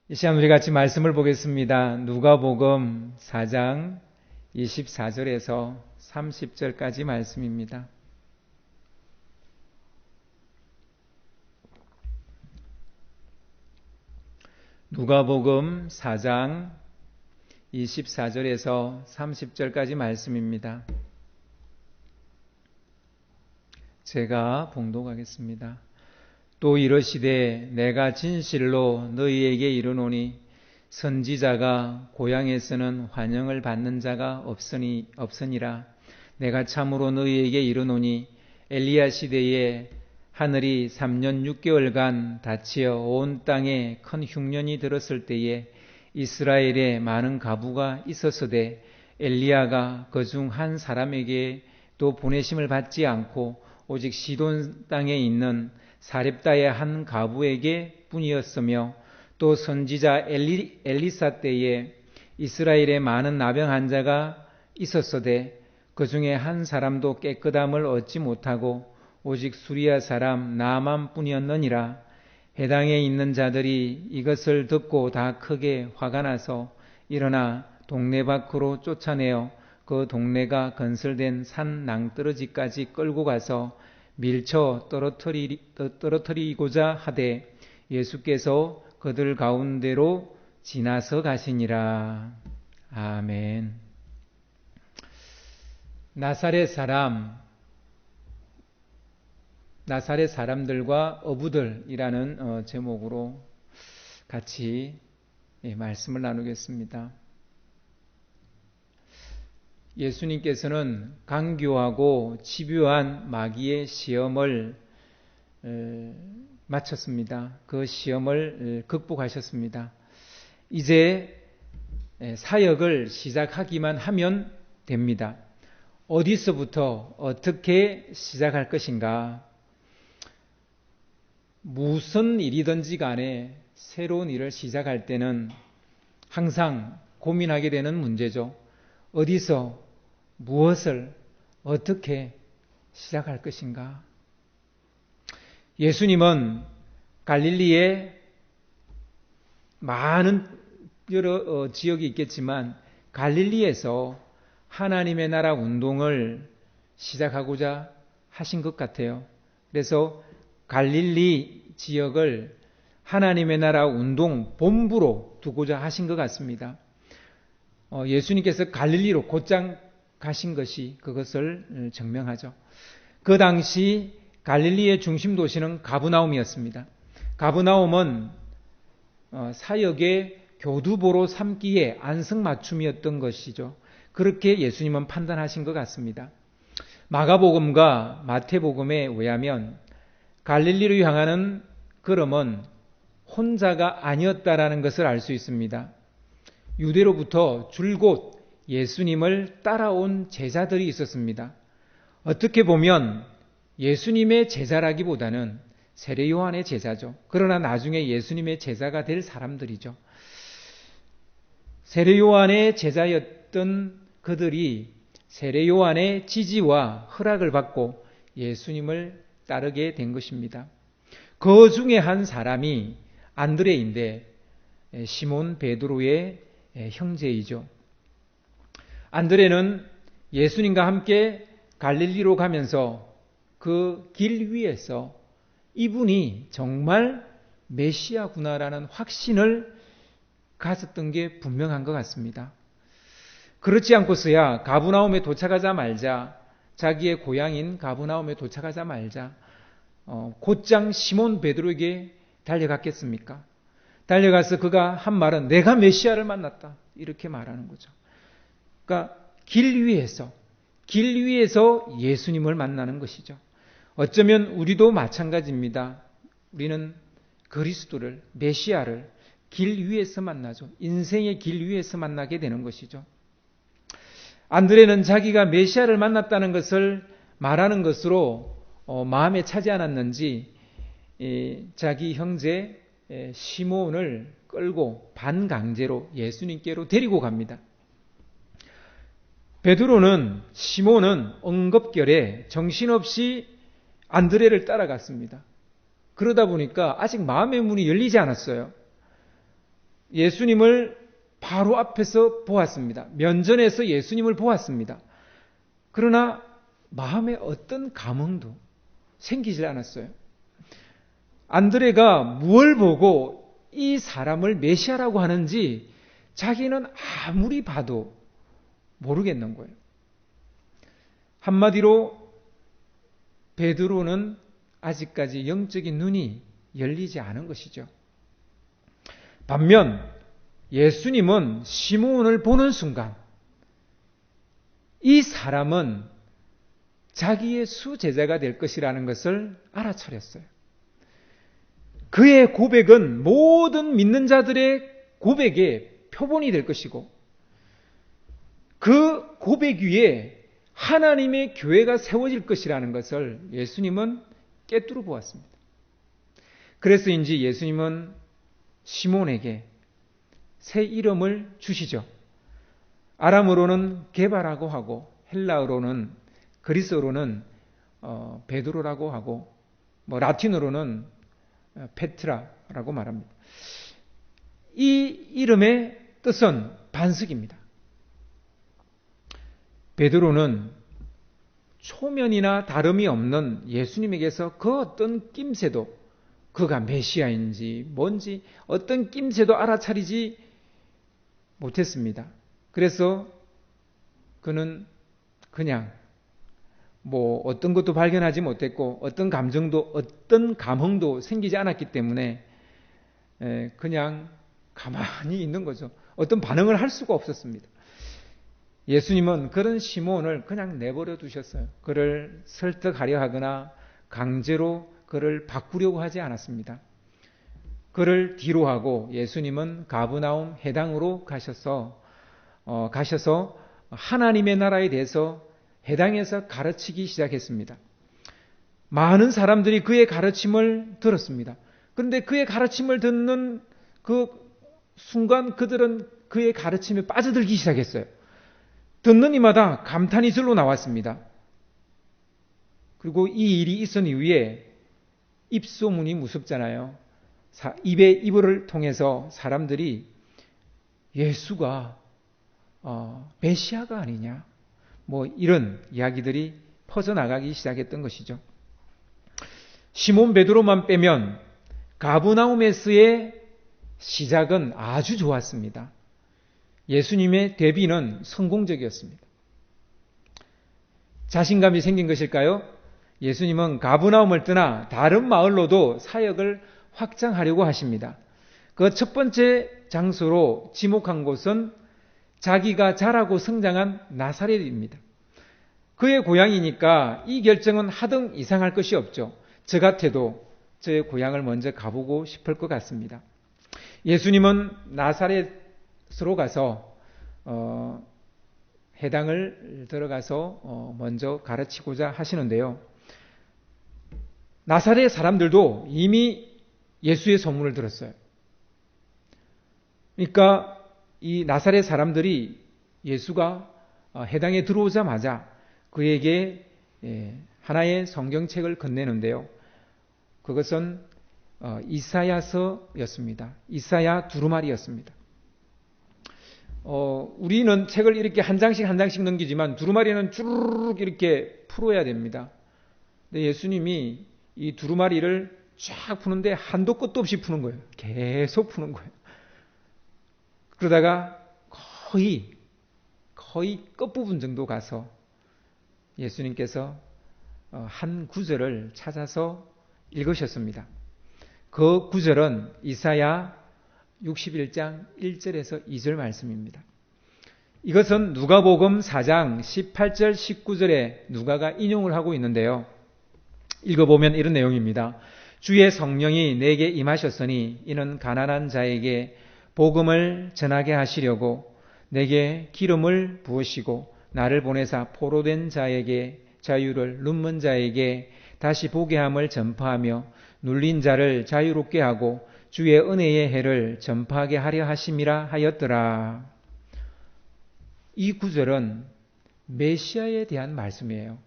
이 시간 우리 같이 말씀을 보겠습니다. 누가복음 4장 24절에서 30절까지 말씀입니다. 누가복음 4장 24절에서 30절까지 말씀입니다. 제가 봉독하겠습니다. 또 이르시되 내가 진실로 너희에게 이르노니 선지자가 고향에서는 환영을 받는 자가 없으니라. 내가 참으로 너희에게 이르노니 엘리야 시대에 하늘이 3년 6개월간 닫히어 온 땅에 큰 흉년이 들었을 때에 이스라엘에 많은 가부가 있었으되 엘리야가 그중 한 사람에게 또 보내심을 받지 않고 오직 시돈 땅에 있는 사렙다의 한 가부에게 뿐이었으며 또 선지자 엘리사 때에 이스라엘에 많은 나병 환자가 있었으되 그 중에 한 사람도 깨끗함을 얻지 못하고 오직 수리아 사람 나만 뿐이었느니라. 해당에 있는 자들이 이것을 듣고 다 크게 화가 나서 일어나 동네 밖으로 쫓아내어 그 동네가 건설된 산 낭떠러지까지 끌고 가서 밀쳐 떨어뜨리고자 하되 예수께서 그들 가운데로 지나서 가시니라. 아멘. 나사렛 사람들과 어부들이라는 제목으로 같이 말씀을 나누겠습니다. 예수님께서는 강교하고 집요한 마귀의 시험을 마쳤습니다. 그 시험을 극복하셨습니다. 이제 사역을 시작하기만 하면 됩니다. 어디서부터 어떻게 시작할 것인가? 무슨 일이든지 간에 새로운 일을 시작할 때는 항상 고민하게 되는 문제죠. 어디서 무엇을 어떻게 시작할 것인가? 예수님은 갈릴리에 많은 여러 지역이 있겠지만 갈릴리에서 하나님의 나라 운동을 시작하고자 하신 것 같아요. 그래서 갈릴리 지역을 하나님의 나라 운동 본부로 두고자 하신 것 같습니다. 예수님께서 갈릴리로 곧장 가신 것이 그것을 증명하죠. 그 당시 갈릴리의 중심 도시는 가브나움이었습니다. 가브나움은 사역의 교두보로 삼기에 안성맞춤이었던 것이죠. 그렇게 예수님은 판단하신 것 같습니다. 마가복음과 마태복음에 의하면 갈릴리로 향하는 걸음은 혼자가 아니었다라는 것을 알 수 있습니다. 유대로부터 줄곧 예수님을 따라온 제자들이 있었습니다. 어떻게 보면 예수님의 제자라기보다는 세례 요한의 제자죠. 그러나 나중에 예수님의 제자가 될 사람들이죠. 세례 요한의 제자였던 그들이 세례 요한의 지지와 허락을 받고 예수님을 따르게 된 것입니다. 그 중에 한 사람이 안드레인데 시몬 베드로의 형제이죠. 안드레는 예수님과 함께 갈릴리로 가면서 그 길 위에서 이분이 정말 메시아구나라는 확신을 가졌던 게 분명한 것 같습니다. 그렇지 않고서야 가브나움에 도착하자 말자, 자기의 고향인 가브나움에 도착하자 말자 곧장 시몬 베드로에게 달려갔겠습니까? 달려가서 그가 한 말은 내가 메시아를 만났다 이렇게 말하는 거죠. 그러니까 길 위에서 예수님을 만나는 것이죠. 어쩌면 우리도 마찬가지입니다. 우리는 그리스도를, 메시아를 길 위에서 만나죠. 인생의 길 위에서 만나게 되는 것이죠. 안드레는 자기가 메시아를 만났다는 것을 말하는 것으로 마음에 차지 않았는지 자기 형제 시몬을 끌고 반강제로 예수님께로 데리고 갑니다. 시몬은 엉겁결에 정신없이 안드레를 따라갔습니다. 그러다 보니까 아직 마음의 문이 열리지 않았어요. 예수님을 바로 앞에서 보았습니다. 면전에서 예수님을 보았습니다. 그러나 마음에 어떤 감흥도 생기질 않았어요. 안드레가 무엇을 보고 이 사람을 메시아라고 하는지 자기는 아무리 봐도 모르겠는 거예요. 한마디로 베드로는 아직까지 영적인 눈이 열리지 않은 것이죠. 반면 예수님은 시몬을 보는 순간 이 사람은 자기의 수제자가 될 것이라는 것을 알아차렸어요. 그의 고백은 모든 믿는 자들의 고백의 표본이 될 것이고 그 고백 위에 하나님의 교회가 세워질 것이라는 것을 예수님은 꿰뚫어 보았습니다. 그래서인지 예수님은 시몬에게 새 이름을 주시죠. 아람어로는 게바라고 하고 헬라어로는 그리스어로는 베드로라고 하고 라틴어로는 페트라라고 말합니다. 이 이름의 뜻은 반석입니다. 베드로는 초면이나 다름이 없는 예수님에게서 그 어떤 낌새도 그가 메시아인지 뭔지 어떤 낌새도 알아차리지 못했습니다. 그래서 그는 그냥 어떤 것도 발견하지 못했고 어떤 감정도 어떤 감흥도 생기지 않았기 때문에 그냥 가만히 있는 거죠. 어떤 반응을 할 수가 없었습니다. 예수님은 그런 시몬을 그냥 내버려 두셨어요. 그를 설득하려 하거나 강제로 그를 바꾸려고 하지 않았습니다. 그를 뒤로 하고 예수님은 가브나움 해당으로 가셔서 하나님의 나라에 대해서 해당에서 가르치기 시작했습니다. 많은 사람들이 그의 가르침을 들었습니다. 그런데 그의 가르침을 듣는 그 순간 그들은 그의 가르침에 빠져들기 시작했어요. 듣는 이마다 감탄이 절로 나왔습니다. 그리고 이 일이 있은 이후에 입소문이 무섭잖아요. 입의 이불을 통해서 사람들이 예수가 메시아가 아니냐 이런 이야기들이 퍼져나가기 시작했던 것이죠. 시몬 베드로만 빼면 가브나움에서의 시작은 아주 좋았습니다. 예수님의 데뷔는 성공적이었습니다. 자신감이 생긴 것일까요? 예수님은 가브나움을 떠나 다른 마을로도 사역을 확장하려고 하십니다. 그 첫 번째 장소로 지목한 곳은 자기가 자라고 성장한 나사렛입니다. 그의 고향이니까 이 결정은 하등 이상할 것이 없죠. 저 같아도 저의 고향을 먼저 가보고 싶을 것 같습니다. 예수님은 나사렛으로 가서 해당을 들어가서 먼저 가르치고자 하시는데요. 나사렛 사람들도 이미 예수의 소문을 들었어요. 그러니까 이 나사렛 사람들이 예수가 해당에 들어오자마자 그에게 하나의 성경책을 건네는데요. 그것은 이사야서였습니다. 이사야 두루마리였습니다. 우리는 책을 이렇게 한 장씩 한 장씩 넘기지만 두루마리는 주르륵 이렇게 풀어야 됩니다. 근데 예수님이 이 두루마리를 쫙 푸는데 한도 끝도 없이 푸는 거예요. 계속 푸는 거예요. 그러다가 거의 끝부분 정도 가서 예수님께서 한 구절을 찾아서 읽으셨습니다. 그 구절은 이사야 61장 1절에서 2절 말씀입니다. 이것은 누가복음 4장 18절 19절에 누가가 인용을 하고 있는데요. 읽어보면 이런 내용입니다. 주의 성령이 내게 임하셨으니 이는 가난한 자에게 복음을 전하게 하시려고 내게 기름을 부으시고 나를 보내사 포로된 자에게 자유를, 눈먼 자에게 다시 보게 함을 전파하며 눌린 자를 자유롭게 하고 주의 은혜의 해를 전파하게 하려 하심이라 하였더라. 이 구절은 메시아에 대한 말씀이에요.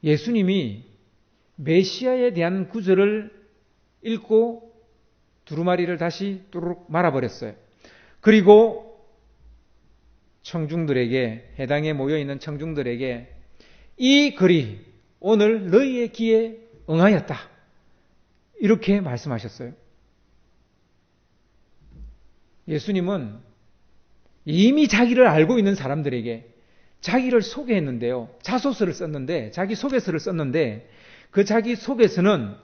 예수님이 메시아에 대한 구절을 읽고 두루마리를 다시 뚜룩 말아버렸어요. 그리고 청중들에게, 해당에 모여있는 청중들에게 이 글이 오늘 너희의 귀에 응하였다, 이렇게 말씀하셨어요. 예수님은 이미 자기를 알고 있는 사람들에게 자기를 소개했는데요. 자소서를 썼는데, 자기 소개서를 썼는데, 그 자기 소개서는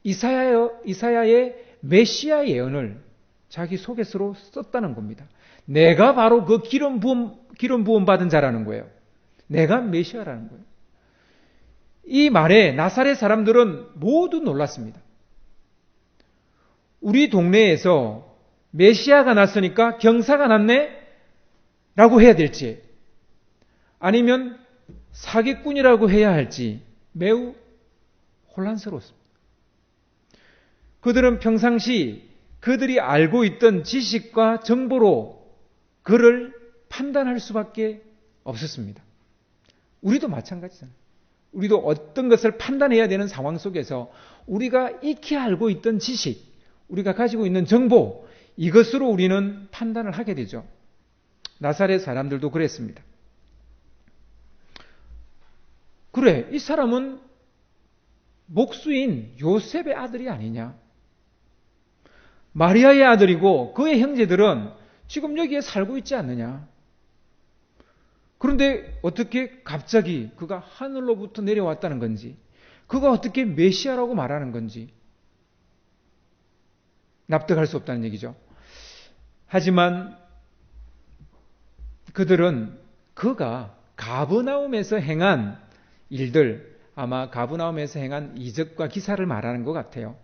이사야의 메시아 예언을 자기 소개서로 썼다는 겁니다. 내가 바로 그 기름 부음 받은 자라는 거예요. 내가 메시아라는 거예요. 이 말에 나사렛 사람들은 모두 놀랐습니다. 우리 동네에서 메시아가 났으니까 경사가 났네? 라고 해야 될지, 아니면 사기꾼이라고 해야 할지 매우 혼란스러웠습니다. 그들은 평상시 그들이 알고 있던 지식과 정보로 그를 판단할 수밖에 없었습니다. 우리도 마찬가지잖아요. 우리도 어떤 것을 판단해야 되는 상황 속에서 우리가 익히 알고 있던 지식, 우리가 가지고 있는 정보, 이것으로 우리는 판단을 하게 되죠. 나사렛 사람들도 그랬습니다. 그래, 이 사람은 목수인 요셉의 아들이 아니냐? 마리아의 아들이고 그의 형제들은 지금 여기에 살고 있지 않느냐? 그런데 어떻게 갑자기 그가 하늘로부터 내려왔다는 건지, 그가 어떻게 메시아라고 말하는 건지 납득할 수 없다는 얘기죠. 하지만 그들은 그가 가버나움에서 행한 일들, 아마 가버나움에서 행한 이적과 기사를 말하는 것 같아요.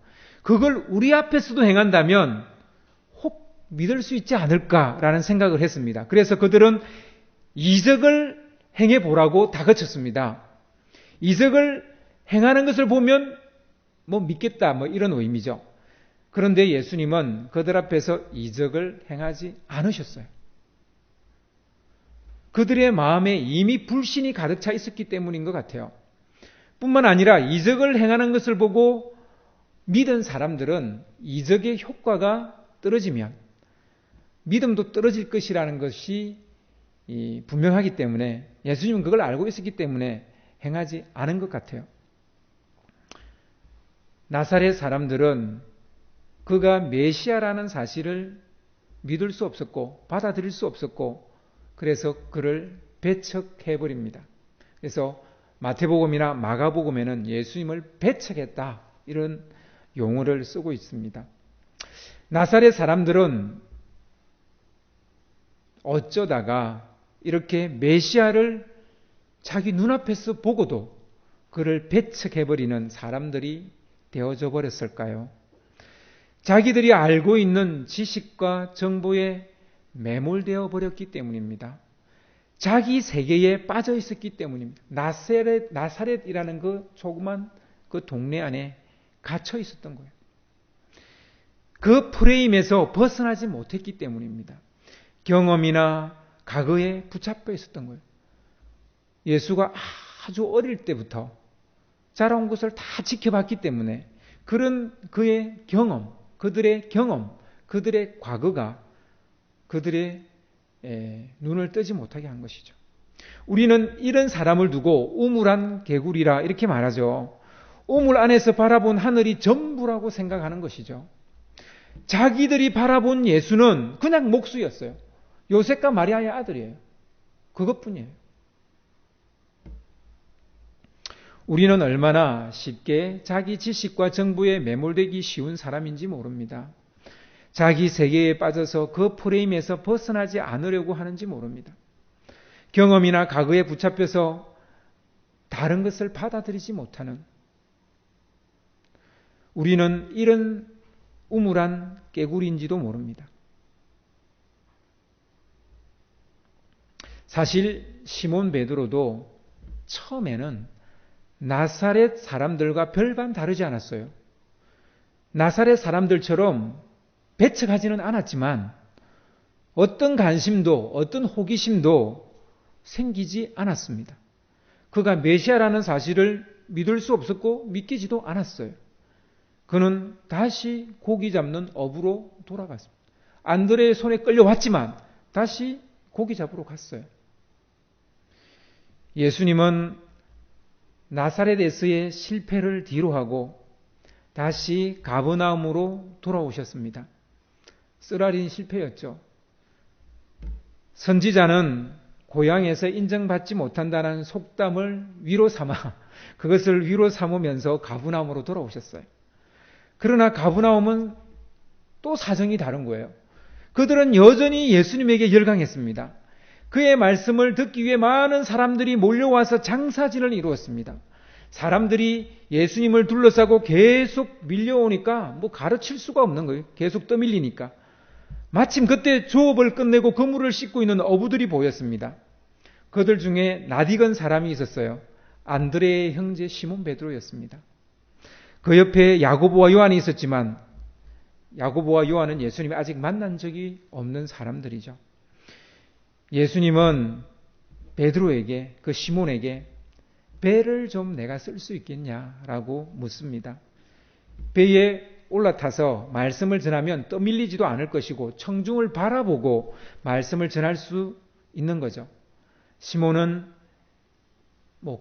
그걸 우리 앞에서도 행한다면 혹 믿을 수 있지 않을까라는 생각을 했습니다. 그래서 그들은 이적을 행해보라고 다그쳤습니다. 이적을 행하는 것을 보면 믿겠다, 이런 의미죠. 그런데 예수님은 그들 앞에서 이적을 행하지 않으셨어요. 그들의 마음에 이미 불신이 가득 차 있었기 때문인 것 같아요. 뿐만 아니라 이적을 행하는 것을 보고 믿은 사람들은 이적의 효과가 떨어지면 믿음도 떨어질 것이라는 것이 분명하기 때문에 예수님은 그걸 알고 있었기 때문에 행하지 않은 것 같아요. 나사렛 사람들은 그가 메시아라는 사실을 믿을 수 없었고 받아들일 수 없었고, 그래서 그를 배척해버립니다. 그래서 마태복음이나 마가복음에는 예수님을 배척했다, 이런 용어를 쓰고 있습니다. 나사렛 사람들은 어쩌다가 이렇게 메시아를 자기 눈앞에서 보고도 그를 배척해버리는 사람들이 되어져 버렸을까요? 자기들이 알고 있는 지식과 정보에 매몰되어 버렸기 때문입니다. 자기 세계에 빠져 있었기 때문입니다. 나사렛이라는 그 조그만 그 동네 안에 갇혀 있었던 거예요. 그 프레임에서 벗어나지 못했기 때문입니다. 경험이나 과거에 붙잡혀 있었던 거예요. 예수가 아주 어릴 때부터 자라온 것을 다 지켜봤기 때문에 그런 그의 경험, 그들의 과거가 그들의 눈을 뜨지 못하게 한 것이죠. 우리는 이런 사람을 두고 우물한 개구리라 이렇게 말하죠. 우물 안에서 바라본 하늘이 전부라고 생각하는 것이죠. 자기들이 바라본 예수는 그냥 목수였어요. 요셉과 마리아의 아들이에요. 그것뿐이에요. 우리는 얼마나 쉽게 자기 지식과 정보에 매몰되기 쉬운 사람인지 모릅니다. 자기 세계에 빠져서 그 프레임에서 벗어나지 않으려고 하는지 모릅니다. 경험이나 과거에 붙잡혀서 다른 것을 받아들이지 못하는, 우리는 이런 우물한 깨구리인지도 모릅니다. 사실 시몬 베드로도 처음에는 나사렛 사람들과 별반 다르지 않았어요. 나사렛 사람들처럼 배척하지는 않았지만 어떤 관심도 어떤 호기심도 생기지 않았습니다. 그가 메시아라는 사실을 믿을 수 없었고 믿기지도 않았어요. 그는 다시 고기 잡는 어부로 돌아갔습니다. 안드레의 손에 끌려왔지만 다시 고기 잡으러 갔어요. 예수님은 나사렛에서의 실패를 뒤로하고 다시 가버나움으로 돌아오셨습니다. 쓰라린 실패였죠. 선지자는 고향에서 인정받지 못한다는 속담을 그것을 위로 삼으면서 가버나움으로 돌아오셨어요. 그러나 가버나움은 또 사정이 다른 거예요. 그들은 여전히 예수님에게 열광했습니다. 그의 말씀을 듣기 위해 많은 사람들이 몰려와서 장사진을 이루었습니다. 사람들이 예수님을 둘러싸고 계속 밀려오니까 가르칠 수가 없는 거예요. 계속 떠밀리니까. 마침 그때 조업을 끝내고 그물을 씻고 있는 어부들이 보였습니다. 그들 중에 낯익은 사람이 있었어요. 안드레의 형제 시몬 베드로였습니다. 그 옆에 야고보와 요한이 있었지만 야고보와 요한은 예수님이 아직 만난 적이 없는 사람들이죠. 예수님은 베드로에게, 그 시몬에게 배를 좀 내가 쓸 수 있겠냐라고 묻습니다. 배에 올라타서 말씀을 전하면 떠밀리지도 않을 것이고 청중을 바라보고 말씀을 전할 수 있는 거죠. 시몬은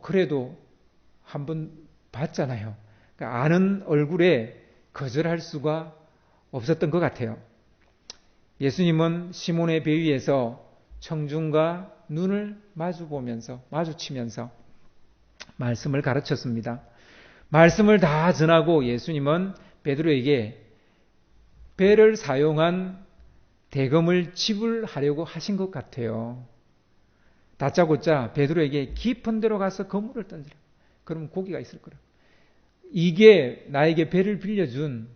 그래도 한번 봤잖아요. 그러니까 아는 얼굴에 거절할 수가 없었던 것 같아요. 예수님은 시몬의 배 위에서 청중과 눈을 마주치면서 말씀을 가르쳤습니다. 말씀을 다 전하고 예수님은 베드로에게 배를 사용한 대금을 지불하려고 하신 것 같아요. 다짜고짜 베드로에게 깊은 데로 가서 그물을 던지라. 그러면 고기가 있을 거라. 이게 나에게 배를 빌려준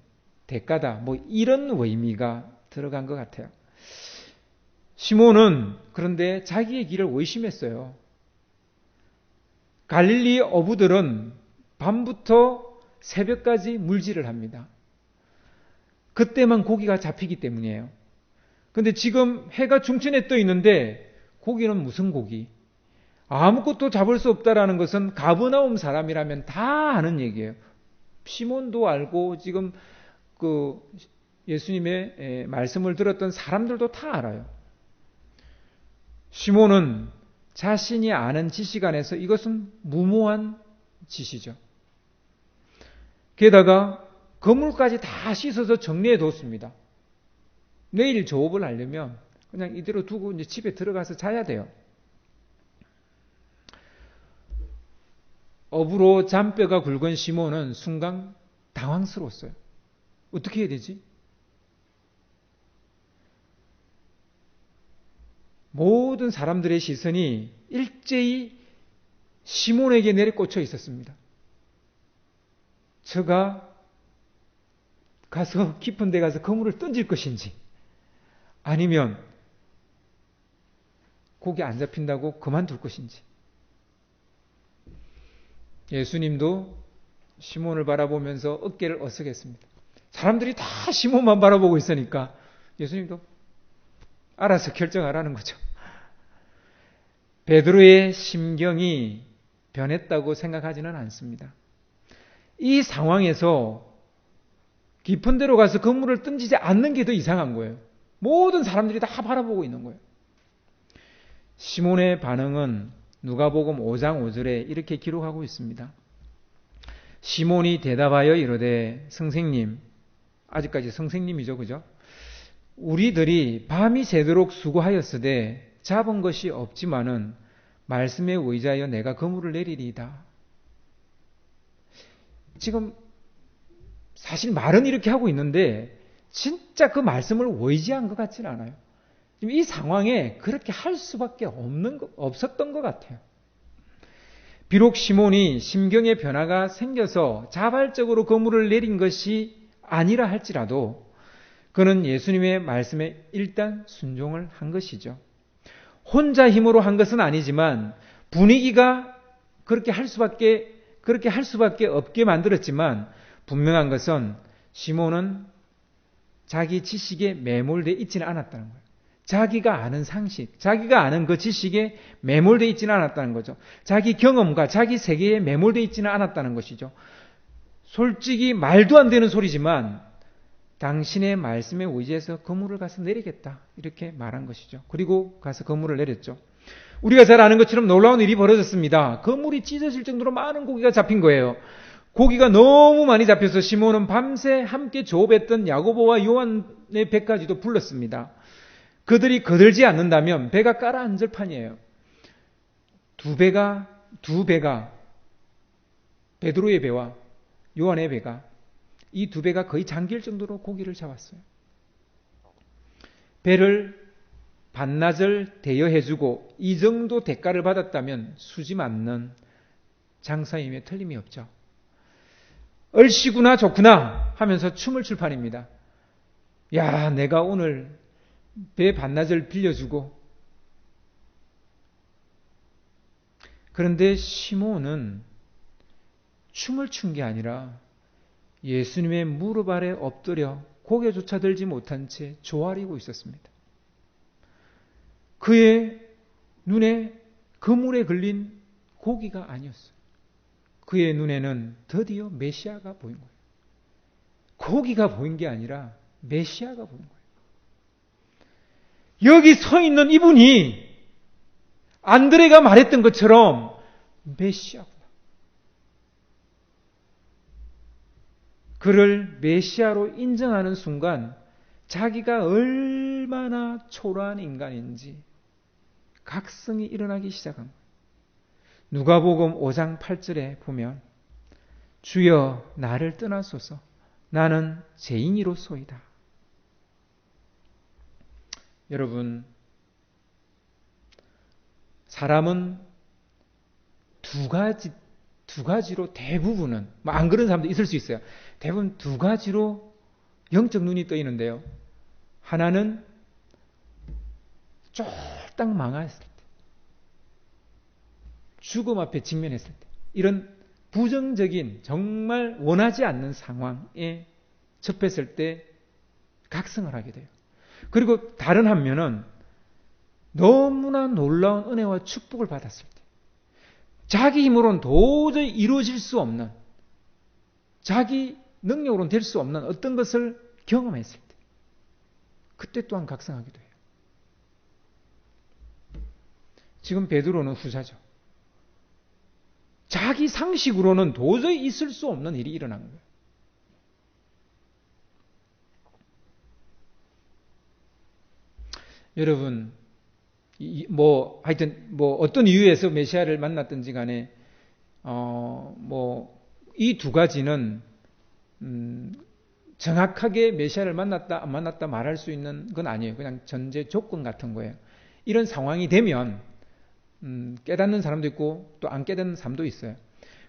대가다. 이런 의미가 들어간 것 같아요. 시몬은 그런데 자기의 길을 의심했어요. 갈릴리 어부들은 밤부터 새벽까지 물질을 합니다. 그때만 고기가 잡히기 때문이에요. 그런데 지금 해가 중천에 떠 있는데 고기는 무슨 고기? 아무것도 잡을 수 없다라는 것은 가버나움 사람이라면 다 아는 얘기예요. 시몬도 알고 지금 예수님의 말씀을 들었던 사람들도 다 알아요. 시몬은 자신이 아는 지식 안에서 이것은 무모한 짓이죠. 게다가 그물까지 다 씻어서 정리해 뒀습니다. 내일 조업을 하려면 그냥 이대로 두고 이제 집에 들어가서 자야 돼요. 어부로 잔뼈가 굵은 시몬은 순간 당황스러웠어요. 어떻게 해야 되지? 모든 사람들의 시선이 일제히 시몬에게 내리꽂혀 있었습니다. 저가 가서 깊은 데 가서 그물을 던질 것인지 아니면 고기 안 잡힌다고 그만둘 것인지. 예수님도 시몬을 바라보면서 어깨를 어석했습니다. 사람들이 다 시몬만 바라보고 있으니까 예수님도 알아서 결정하라는 거죠. 베드로의 심경이 변했다고 생각하지는 않습니다. 이 상황에서 깊은 데로 가서 그물을 던지지 않는 게 더 이상한 거예요. 모든 사람들이 다 바라보고 있는 거예요. 시몬의 반응은 누가복음 5장 5절에 이렇게 기록하고 있습니다. 시몬이 대답하여 이르되 선생님, 아직까지 선생님이죠, 그죠? 우리들이 밤이 새도록 수고하였으되 잡은 것이 없지만은 말씀에 의지하여 내가 그물을 내리리이다. 지금 사실 말은 이렇게 하고 있는데 진짜 그 말씀을 의지한 것 같지는 않아요. 지금 이 상황에 그렇게 할 수밖에 없었던 것 같아요. 비록 시몬이 심경의 변화가 생겨서 자발적으로 그물을 내린 것이 아니라 할지라도 그는 예수님의 말씀에 일단 순종을 한 것이죠. 혼자 힘으로 한 것은 아니지만 분위기가 그렇게 할 수밖에 없게 만들었지만 분명한 것은 시몬은 자기 지식에 매몰되어 있지는 않았다는 거예요. 자기가 아는 상식, 자기가 아는 그 지식에 매몰되어 있지는 않았다는 거죠. 자기 경험과 자기 세계에 매몰되어 있지는 않았다는 것이죠. 솔직히 말도 안 되는 소리지만 당신의 말씀에 의지해서 그물을 가서 내리겠다 이렇게 말한 것이죠. 그리고 가서 그물을 내렸죠. 우리가 잘 아는 것처럼 놀라운 일이 벌어졌습니다. 그물이 찢어질 정도로 많은 고기가 잡힌 거예요. 고기가 너무 많이 잡혀서 시몬은 밤새 함께 조업했던 야고보와 요한의 배까지도 불렀습니다. 그들이 거들지 않는다면 배가 가라앉을 판이에요. 두 배가 베드로의 배와 요한의 배가 이 두 배가 거의 잠길 정도로 고기를 잡았어요. 배를 반나절 대여해주고 이 정도 대가를 받았다면 수지 맞는 장사임에 틀림이 없죠. 얼씨구나 좋구나 하면서 춤을 출 판입니다. 야, 내가 오늘 배 반나절 빌려주고. 그런데 시몬은 춤을 춘 게 아니라 예수님의 무릎 아래 엎드려 고개조차 들지 못한 채 조아리고 있었습니다. 그의 눈에 그물에 걸린 고기가 아니었어요. 그의 눈에는 드디어 메시아가 보인 거예요. 고기가 보인 게 아니라 메시아가 보인 거예요. 여기 서 있는 이분이 안드레가 말했던 것처럼 메시아구나. 그를 메시아로 인정하는 순간 자기가 얼마나 초라한 인간인지 각성이 일어나기 시작한 거예요. 누가복음 5장 8절에 보면 주여 나를 떠나소서 나는 죄인이로소이다. 여러분, 사람은 두 가지로 대부분은, 안 그런 사람도 있을 수 있어요. 대부분 두 가지로 영적 눈이 떠있는데요. 하나는 쫄딱 망했을 때, 죽음 앞에 직면했을 때, 이런 부정적인 정말 원하지 않는 상황에 접했을 때 각성을 하게 돼요. 그리고 다른 한 면은 너무나 놀라운 은혜와 축복을 받았을 때, 자기 힘으로는 도저히 이루어질 수 없는, 자기 능력으로는 될 수 없는 어떤 것을 경험했을 때, 그때 또한 각성하기도 해요. 지금 베드로는 후자죠. 자기 상식으로는 도저히 있을 수 없는 일이 일어난 거예요. 여러분, 하여튼 어떤 이유에서 메시아를 만났든지 간에 이 두 가지는 정확하게 메시아를 만났다 안 만났다 말할 수 있는 건 아니에요. 그냥 전제 조건 같은 거예요. 이런 상황이 되면 깨닫는 사람도 있고 또 안 깨닫는 사람도 있어요.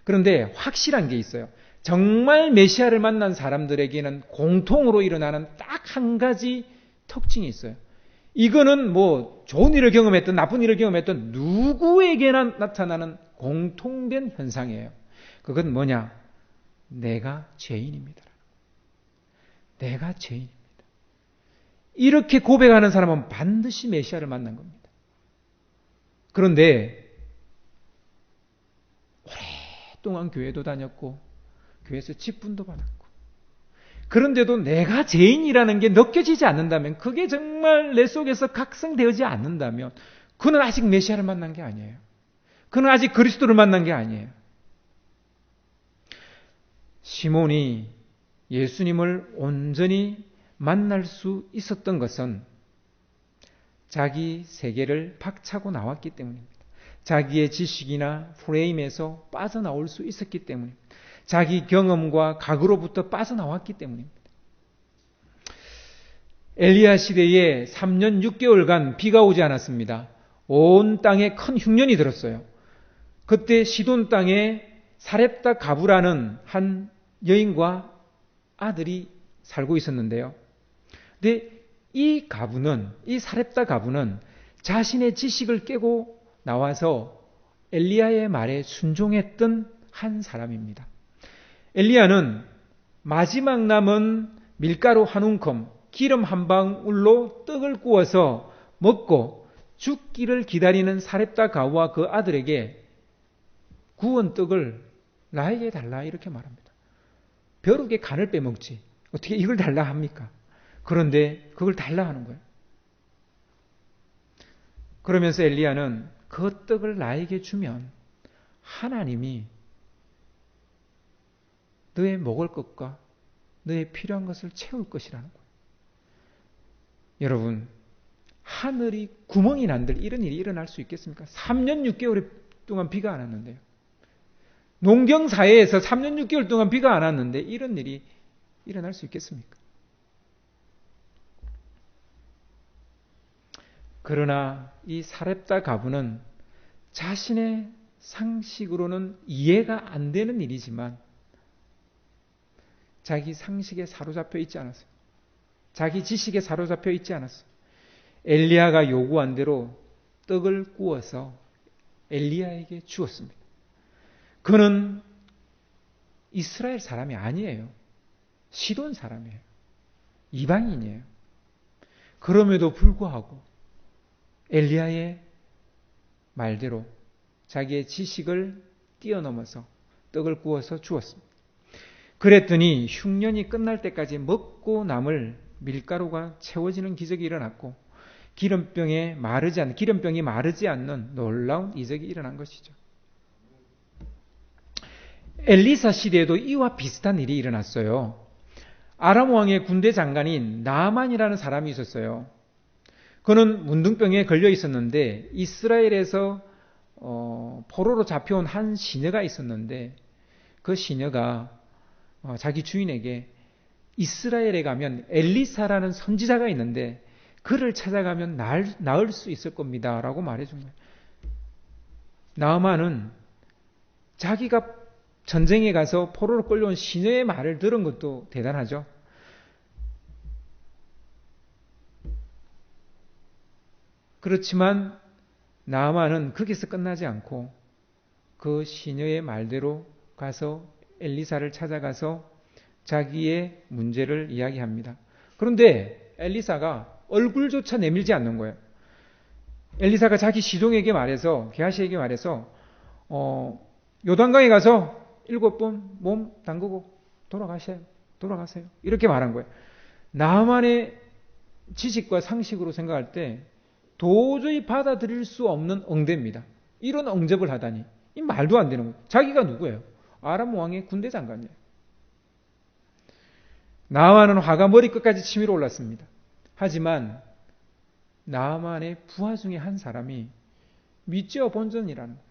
그런데 확실한 게 있어요. 정말 메시아를 만난 사람들에게는 공통으로 일어나는 딱 한 가지 특징이 있어요. 이거는 좋은 일을 경험했든 나쁜 일을 경험했든 누구에게나 나타나는 공통된 현상이에요. 그건 뭐냐? 내가 죄인입니다. 내가 죄인입니다. 이렇게 고백하는 사람은 반드시 메시아를 만난 겁니다. 그런데 오랫동안 교회도 다녔고 교회에서 직분도 받았고 그런데도 내가 죄인이라는 게 느껴지지 않는다면, 그게 정말 내 속에서 각성되지 않는다면 그는 아직 메시아를 만난 게 아니에요. 그는 아직 그리스도를 만난 게 아니에요. 시몬이 예수님을 온전히 만날 수 있었던 것은 자기 세계를 박차고 나왔기 때문입니다. 자기의 지식이나 프레임에서 빠져나올 수 있었기 때문입니다. 자기 경험과 각으로부터 빠져나왔기 때문입니다. 엘리야 시대에 3년 6개월간 비가 오지 않았습니다. 온 땅에 큰 흉년이 들었어요. 그때 시돈 땅에 사렙다 가부라는 한 여인과 아들이 살고 있었는데요. 근데 이 사렙다 가부는 자신의 지식을 깨고 나와서 엘리야의 말에 순종했던 한 사람입니다. 엘리야는 마지막 남은 밀가루 한 움큼, 기름 한 방울로 떡을 구워서 먹고 죽기를 기다리는 사렙다 가부와 그 아들에게 구운 떡을 나에게 달라 이렇게 말합니다. 벼룩의 간을 빼먹지. 어떻게 이걸 달라 합니까? 그런데 그걸 달라 하는 거예요. 그러면서 엘리야는 그 떡을 나에게 주면 하나님이 너의 먹을 것과 너의 필요한 것을 채울 것이라는 거예요. 여러분, 하늘이 구멍이 난들 이런 일이 일어날 수 있겠습니까? 3년 6개월 동안 비가 안 왔는데요. 농경사회에서 3년 6개월 동안 비가 안 왔는데 이런 일이 일어날 수 있겠습니까? 그러나 이 사렙다 가부는 자신의 상식으로는 이해가 안 되는 일이지만 자기 상식에 사로잡혀 있지 않았어요. 자기 지식에 사로잡혀 있지 않았어요. 엘리야가 요구한 대로 떡을 구워서 엘리야에게 주었습니다. 그는 이스라엘 사람이 아니에요. 시돈 사람이에요. 이방인이에요. 그럼에도 불구하고 엘리야의 말대로 자기의 지식을 뛰어넘어서 떡을 구워서 주었습니다. 그랬더니 흉년이 끝날 때까지 먹고 남을 밀가루가 채워지는 기적이 일어났고 기름병이 마르지 않는 놀라운 이적이 일어난 것이죠. 엘리사 시대에도 이와 비슷한 일이 일어났어요. 아람 왕의 군대 장관인 나만이라는 사람이 있었어요. 그는 문둥병에 걸려 있었는데 이스라엘에서 포로로 잡혀온 한 시녀가 있었는데 그 시녀가 자기 주인에게 이스라엘에 가면 엘리사라는 선지자가 있는데 그를 찾아가면 나을 수 있을 겁니다 라고 말해준 거예요. 나아만은 자기가 전쟁에 가서 포로로 끌려온 시녀의 말을 들은 것도 대단하죠. 그렇지만 나아만은 거기서 끝나지 않고 그 시녀의 말대로 가서 엘리사를 찾아가서 자기의 문제를 이야기합니다. 그런데 엘리사가 얼굴조차 내밀지 않는 거예요. 엘리사가 자기 시종에게 말해서 게하시에게 말해서 요단강에 가서 7번 몸 담그고 돌아가세요. 이렇게 말한 거예요. 나만의 지식과 상식으로 생각할 때 도저히 받아들일 수 없는 응대입니다. 이런 응접을 하다니 이 말도 안 되는 거예요. 자기가 누구예요? 아람 왕의 군대 장관이에요. 나아만은 화가 머리끝까지 치밀어 올랐습니다. 하지만 나아만의 부하 중에 한 사람이 믿지어 본전이라는 거예요.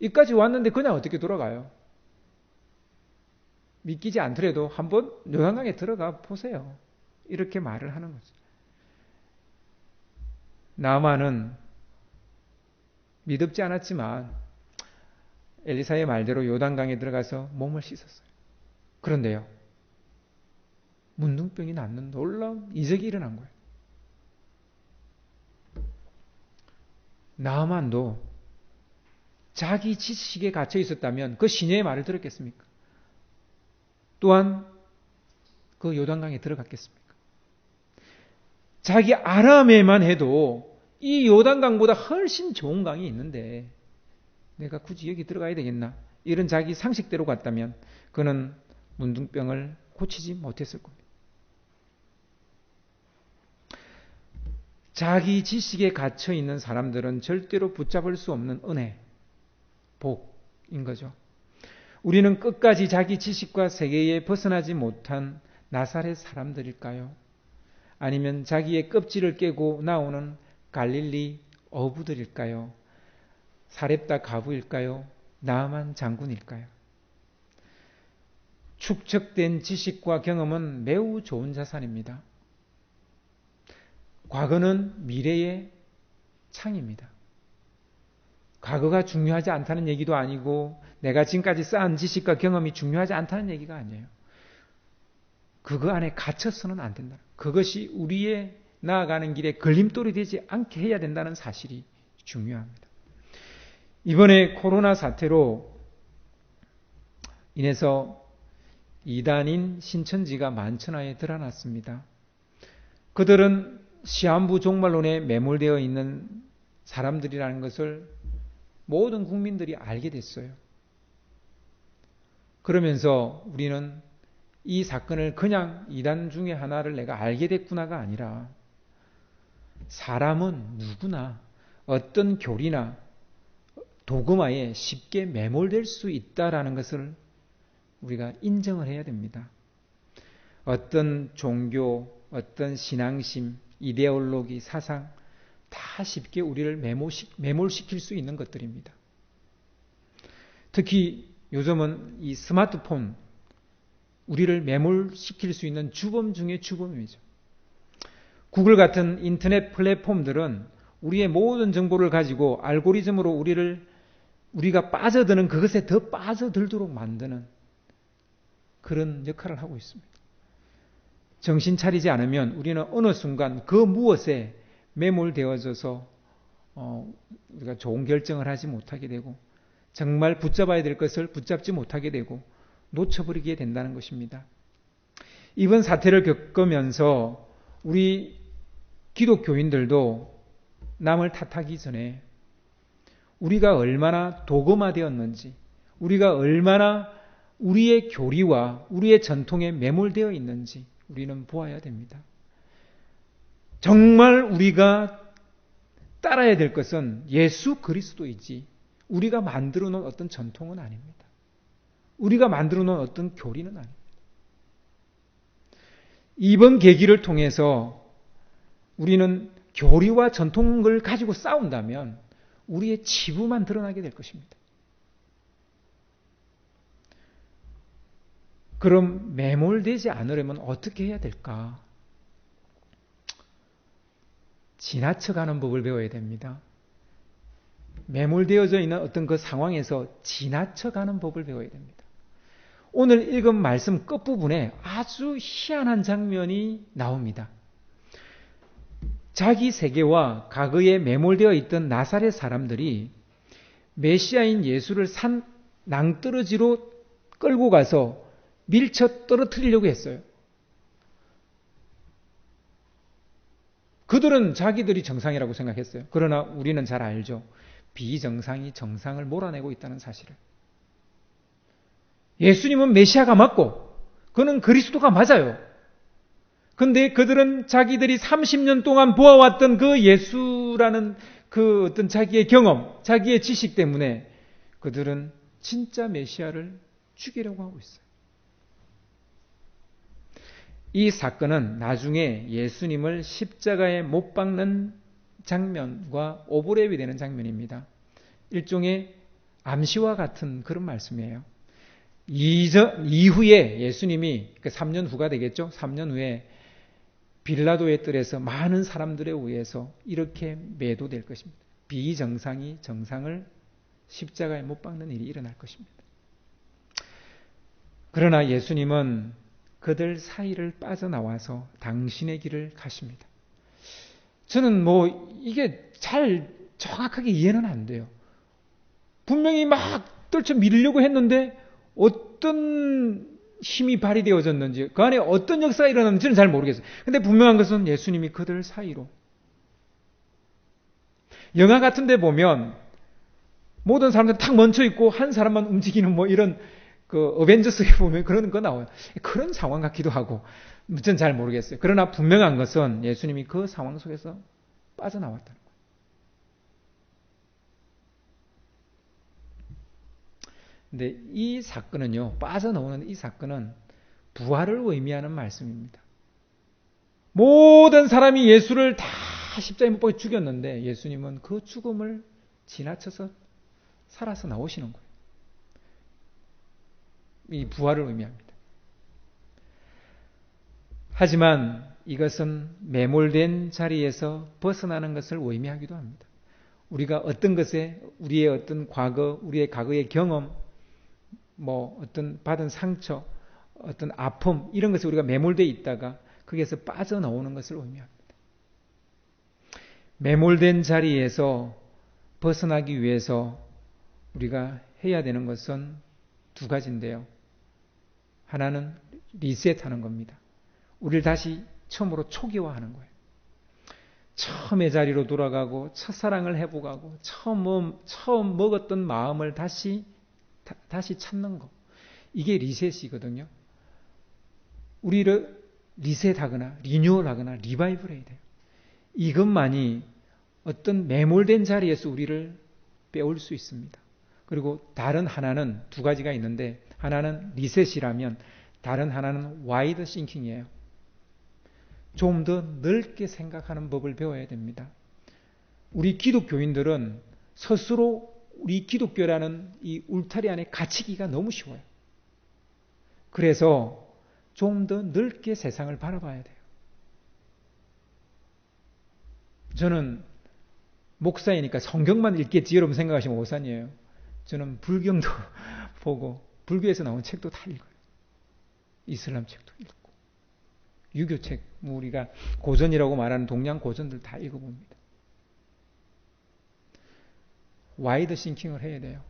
이까지 왔는데 그냥 어떻게 돌아가요? 믿기지 않더라도 한번 요단강에 들어가 보세요. 이렇게 말을 하는 거죠. 나아만은 믿음지 않았지만 엘리사의 말대로 요단강에 들어가서 몸을 씻었어요. 그런데요, 문둥병이 낫는 놀라운 이적이 일어난 거예요. 나아만도 자기 지식에 갇혀 있었다면 그 시녀의 말을 들었겠습니까? 또한 그 요단강에 들어갔겠습니까? 자기 아람에만 해도 이 요단강보다 훨씬 좋은 강이 있는데 내가 굳이 여기 들어가야 되겠나? 이런 자기 상식대로 갔다면 그는 문둥병을 고치지 못했을 겁니다. 자기 지식에 갇혀 있는 사람들은 절대로 붙잡을 수 없는 은혜, 복인 거죠. 우리는 끝까지 자기 지식과 세계에 벗어나지 못한 나사렛 사람들일까요? 아니면 자기의 껍질을 깨고 나오는 갈릴리 어부들일까요? 사렙다 가부일까요? 나아만 장군일까요? 축적된 지식과 경험은 매우 좋은 자산입니다. 과거는 미래의 창입니다. 과거가 중요하지 않다는 얘기도 아니고 내가 지금까지 쌓은 지식과 경험이 중요하지 않다는 얘기가 아니에요. 그거 안에 갇혀서는 안 된다. 그것이 우리의 나아가는 길에 걸림돌이 되지 않게 해야 된다는 사실이 중요합니다. 이번에 코로나 사태로 인해서 이단인 신천지가 만천하에 드러났습니다. 그들은 시한부 종말론에 매몰되어 있는 사람들이라는 것을 모든 국민들이 알게 됐어요. 그러면서 우리는 이 사건을 그냥 이단 중에 하나를 내가 알게 됐구나가 아니라 사람은 누구나 어떤 교리나 도그마에 쉽게 매몰될 수 있다라는 것을 우리가 인정을 해야 됩니다. 어떤 종교, 어떤 신앙심, 이데올로기, 사상 다 쉽게 우리를 매몰시킬 수 있는 것들입니다. 특히 요즘은 이 스마트폰 우리를 매몰시킬 수 있는 주범 중에 주범이죠. 구글 같은 인터넷 플랫폼들은 우리의 모든 정보를 가지고 알고리즘으로 우리가 빠져드는 그것에 더 빠져들도록 만드는 그런 역할을 하고 있습니다. 정신 차리지 않으면 우리는 어느 순간 그 무엇에 매몰되어져서 우리가 좋은 결정을 하지 못하게 되고 정말 붙잡아야 될 것을 붙잡지 못하게 되고 놓쳐버리게 된다는 것입니다. 이번 사태를 겪으면서 우리 기독교인들도 남을 탓하기 전에 우리가 얼마나 도금화되었는지, 우리가 얼마나 우리의 교리와 우리의 전통에 매몰되어 있는지 우리는 보아야 됩니다. 정말 우리가 따라야 될 것은 예수 그리스도이지 우리가 만들어 놓은 어떤 전통은 아닙니다. 우리가 만들어 놓은 어떤 교리는 아닙니다. 이번 계기를 통해서 우리는 교리와 전통을 가지고 싸운다면 우리의 치부만 드러나게 될 것입니다. 그럼 매몰되지 않으려면 어떻게 해야 될까? 지나쳐가는 법을 배워야 됩니다. 매몰되어져 있는 어떤 그 상황에서 지나쳐가는 법을 배워야 됩니다. 오늘 읽은 말씀 끝부분에 아주 희한한 장면이 나옵니다. 자기 세계와 과거에 매몰되어 있던 나사렛 사람들이 메시아인 예수를 산 낭떠러지로 끌고 가서 밀쳐 떨어뜨리려고 했어요. 그들은 자기들이 정상이라고 생각했어요. 그러나 우리는 잘 알죠. 비정상이 정상을 몰아내고 있다는 사실을. 예수님은 메시아가 맞고 그는 그리스도가 맞아요. 근데 그들은 자기들이 30년 동안 보아왔던 그 예수라는 그 어떤 자기의 경험, 자기의 지식 때문에 그들은 진짜 메시아를 죽이려고 하고 있어요. 이 사건은 나중에 예수님을 십자가에 못 박는 장면과 오버랩이 되는 장면입니다. 일종의 암시와 같은 그런 말씀이에요. 이후에 예수님이 3년 후가 되겠죠. 3년 후에 빌라도의 뜰에서 많은 사람들에 의해서 이렇게 매도될 것입니다. 비정상이 정상을 십자가에 못 박는 일이 일어날 것입니다. 그러나 예수님은 그들 사이를 빠져나와서 당신의 길을 가십니다. 저는 이게 잘 정확하게 이해는 안 돼요. 분명히 막 떨쳐 밀려고 했는데 어떤 힘이 발휘되어졌는지 그 안에 어떤 역사가 일어났는지는 잘 모르겠어요. 근데 분명한 것은 예수님이 그들 사이로. 영화 같은 데 보면 모든 사람들 탁 멈춰있고 한 사람만 움직이는 이런 그 어벤져스에 보면 그런 거 나와요. 그런 상황 같기도 하고 저는 잘 모르겠어요. 그러나 분명한 것은 예수님이 그 상황 속에서 빠져나왔다는 거예요. 근데 이 사건은요, 빠져나오는 이 사건은 부활을 의미하는 말씀입니다. 모든 사람이 예수를 다 십자가에 못 박혀 죽였는데 예수님은 그 죽음을 지나쳐서 살아서 나오시는 거예요. 이 부활을 의미합니다. 하지만 이것은 매몰된 자리에서 벗어나는 것을 의미하기도 합니다. 우리가 어떤 것에 우리의 어떤 과거, 우리의 과거의 경험, 어떤 받은 상처, 어떤 아픔 이런 것에 우리가 매몰되어 있다가 거기에서 빠져나오는 것을 의미합니다. 매몰된 자리에서 벗어나기 위해서 우리가 해야 되는 것은 두 가지인데요. 하나는 리셋하는 겁니다. 우리를 다시 처음으로 초기화하는 거예요. 처음의 자리로 돌아가고 첫사랑을 회복하고 처음 먹었던 마음을 다시 찾는 거. 이게 리셋이거든요. 우리를 리셋하거나 리뉴얼하거나 리바이벌 해야 돼요. 이것만이 어떤 매몰된 자리에서 우리를 빼올 수 있습니다. 그리고 다른 하나는 두 가지가 있는데, 하나는 리셋이라면 다른 하나는 와이드 싱킹이에요. 좀 더 넓게 생각하는 법을 배워야 됩니다. 우리 기독교인들은 스스로 우리 기독교라는 이 울타리 안에 갇히기가 너무 쉬워요. 그래서 좀 더 넓게 세상을 바라봐야 돼요. 저는 목사이니까 성경만 읽겠지 여러분 생각하시면 오산이에요. 저는 불경도 보고 불교에서 나온 책도 다 읽어요. 이슬람 책도 읽고 유교책, 우리가 고전이라고 말하는 동양 고전들 다 읽어봅니다. 와이드 싱킹을 해야 돼요.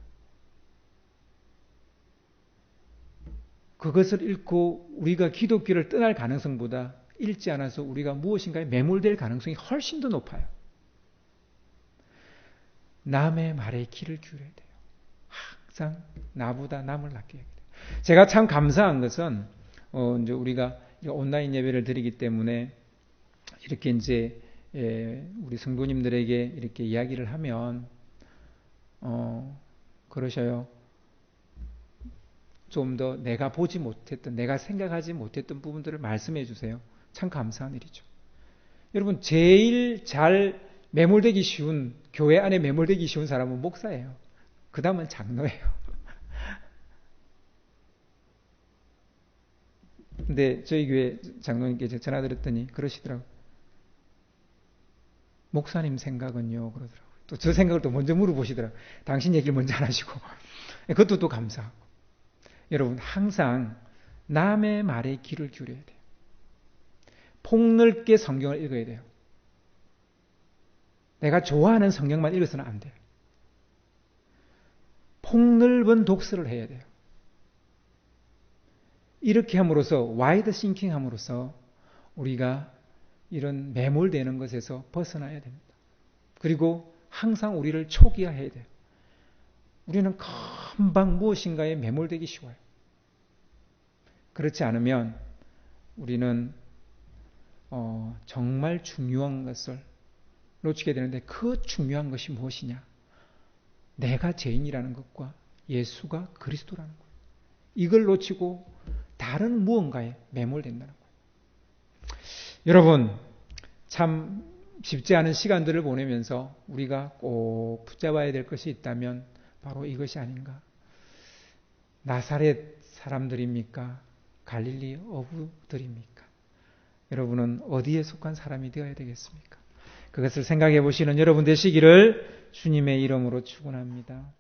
그것을 읽고 우리가 기독교를 떠날 가능성보다 읽지 않아서 우리가 무엇인가에 매몰될 가능성이 훨씬 더 높아요. 남의 말에 귀를 기울여야 돼요. 항상 나보다 남을 낫게 해야 돼요. 제가 참 감사한 것은 이제 우리가 온라인 예배를 드리기 때문에 이렇게 이제 우리 성도님들에게 이렇게 이야기를 하면 그러셔요. 좀 더 내가 보지 못했던, 내가 생각하지 못했던 부분들을 말씀해 주세요. 참 감사한 일이죠. 여러분, 제일 잘 매몰되기 쉬운, 교회 안에 매몰되기 쉬운 사람은 목사예요. 그 다음은 장로예요. 근데 저희 교회 장로님께 전화 드렸더니 그러시더라고요. 목사님 생각은요? 그러더라고요. 또 저 생각을 또 먼저 물어보시더라고요. 당신 얘기를 먼저 안 하시고. 그것도 또 감사하고. 여러분, 항상 남의 말에 귀를 기울여야 돼요. 폭넓게 성경을 읽어야 돼요. 내가 좋아하는 성경만 읽어서는 안 돼요. 폭넓은 독서를 해야 돼요. 이렇게 함으로써 와이드 싱킹 함으로써 우리가 이런 매몰되는 것에서 벗어나야 됩니다. 그리고 항상 우리를 초기화해야 돼요. 우리는 금방 무엇인가에 매몰되기 쉬워요. 그렇지 않으면 우리는 정말 중요한 것을 놓치게 되는데, 그 중요한 것이 무엇이냐? 내가 죄인이라는 것과 예수가 그리스도라는 거예요. 이걸 놓치고 다른 무언가에 매몰된다는 거예요. 여러분, 참 쉽지 않은 시간들을 보내면서 우리가 꼭 붙잡아야 될 것이 있다면 바로 이것이 아닌가. 나사렛 사람들입니까? 갈릴리 어부들입니까? 여러분은 어디에 속한 사람이 되어야 되겠습니까? 그것을 생각해 보시는 여러분 되시기를 주님의 이름으로 축원합니다.